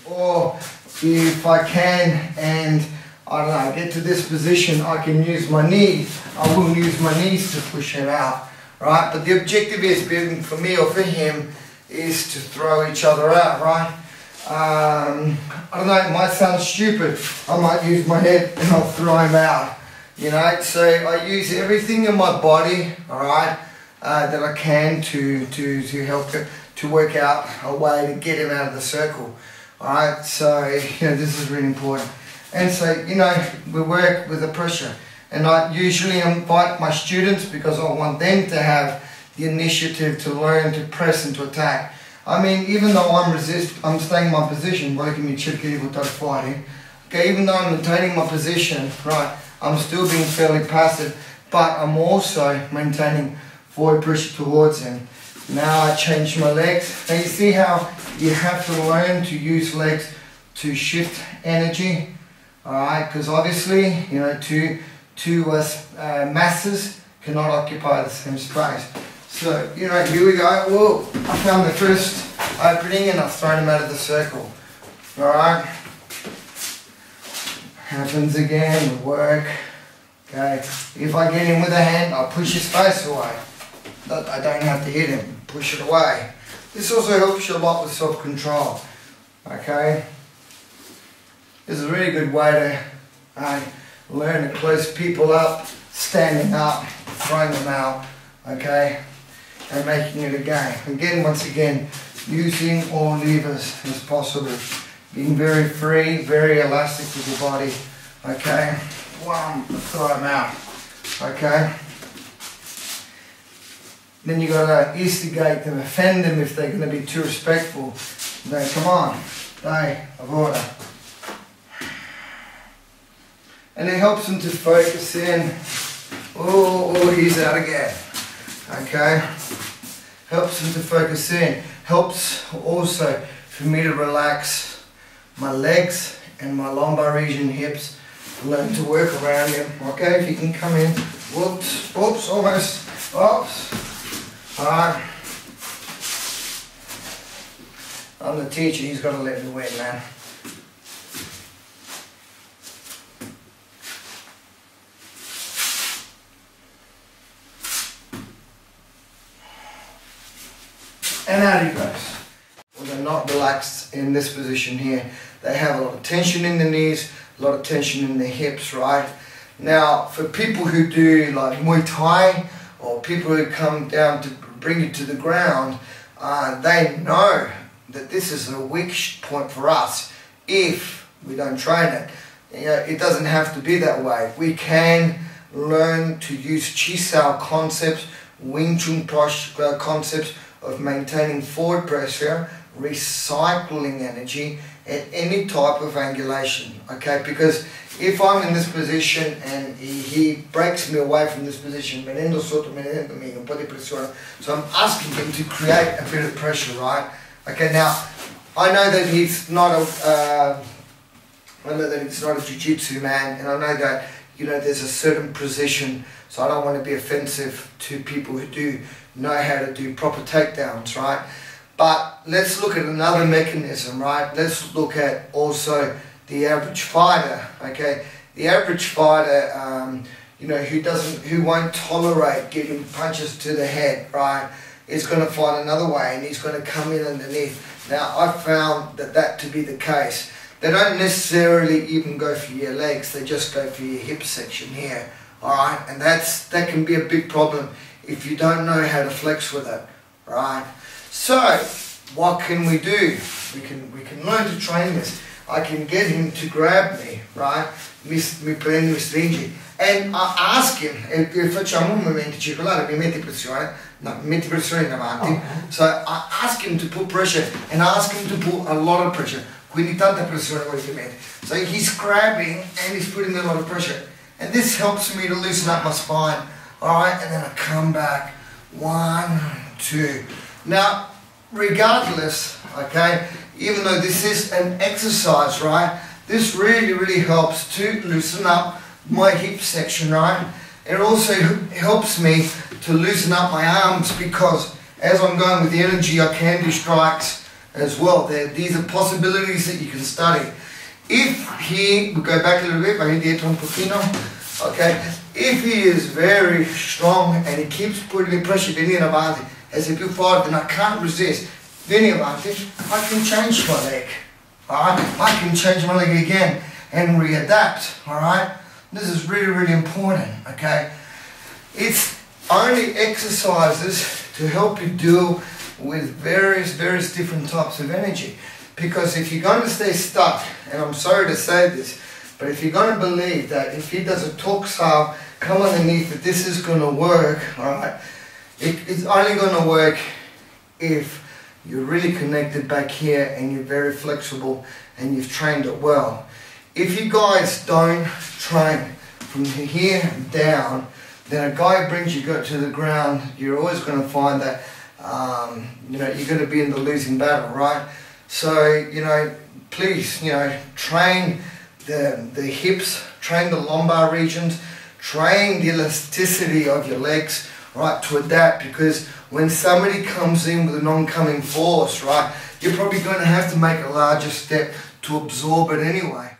or if I can and I don't know, get to this position, I can use my knee. I will use my knees to push him out, right? But the objective is, for me or for him, is to throw each other out, right? I don't know, it might sound stupid. I might use my head and I'll throw him out, you know? So I use everything in my body, all right, that I can to help to work out a way to get him out of the circle, all right? So, you know, this is really important. And so, you know, we work with the pressure. And I usually invite my students because I want them to have the initiative to learn to press and to attack. I mean, even though I'm staying in my position, working with fighting, okay, even though I'm maintaining my position, right, I'm still being fairly passive, but I'm also maintaining forward pressure towards him. Now I change my legs. Now you see how you have to learn to use legs to shift energy. Alright, because obviously, you know, two masses cannot occupy the same space. So, you know, here we go. Whoa, I found the first opening and I've thrown him out of the circle. Alright, happens again, we work. Okay, if I get him with a hand, I push his face away. I don't have to hit him, push it away. This also helps you a lot with self-control. Okay. This is a really good way to learn to close people up, standing up, throwing them out, okay, and making it a game. Again, once again, using all levers as possible, being very free, very elastic with your body, okay. One, throw them out, okay. Then you got to instigate them, offend them if they're going to be too respectful. Then come on, day of order. And it helps them to focus in. Oh, he's out again. Okay. Helps them to focus in. Helps also for me to relax my legs and my lumbar region, hips. Learn to work around him. Okay, if you can come in. Whoops, oops, almost. Oops. Alright. I'm the teacher, he's got to let me win, man. And out he goes. Well, they're not relaxed in this position here. They have a lot of tension in the knees, a lot of tension in the hips, right? Now, for people who do like Muay Thai, or people who come down to bring you to the ground, they know that this is a weak point for us if we don't train it. You know, it doesn't have to be that way. We can learn to use Chisao concepts, Wing Chun concepts, of maintaining forward pressure, recycling energy at any type of angulation, okay? Because if I'm in this position and he breaks me away from this position, so I'm asking him to create a bit of pressure, right? Okay, now, I know that he's not a jiu-jitsu man, and I know that, you know, there's a certain position, so I don't want to be offensive to people who do know how to do proper takedowns, right? But let's look at another mechanism, right? Let's look at also the average fighter, okay? The average fighter, you know, who won't tolerate giving punches to the head, right? Is going to fight another way, and he's going to come in underneath. Now, I've found that to be the case. They don't necessarily even go for your legs, they just go for your hip section here, alright? And that can be a big problem if you don't know how to flex with it, right? So, what can we do? We can learn to train this. I can get him to grab me, right? Mi prende, mi stringi. And I ask him, e facciamo un movimento circolare, mi metti pressione, no, mi metti pressione in avanti. So I ask him to put pressure, and I ask him to put a lot of pressure. Quindi tanta pressione quello che mette. So he's grabbing and he's putting a lot of pressure. And this helps me to loosen up my spine. Alright, and then I come back. 1, 2. Now, regardless, okay, even though this is an exercise, right, this really helps to loosen up my hip section, right? It also helps me to loosen up my arms, because as I'm going with the energy, I can do strikes as well. These are possibilities that you can study. If he, we go back a little bit, okay, if he is very strong and he keeps putting me pressure, vieni avanti, as if you forward, then I can't resist, vieni avanti, I can change my leg, alright, I can change my leg again and readapt, alright. This is really, really important, okay. It's only exercises to help you deal with various different types of energy. Because if you're going to stay stuck, and I'm sorry to say this, but if you're going to believe that if he does a torque saw, come underneath, that this is going to work, alright, it's only going to work if you're really connected back here and you're very flexible and you've trained it well. If you guys don't train from here down, then a guy brings you to the ground, you're always going to find that you know, you're going to be in the losing battle, right? So, you know, please, you know, train the hips, train the lumbar regions, train the elasticity of your legs, right, to adapt, because when somebody comes in with an oncoming force, right, you're probably going to have to make a larger step to absorb it anyway.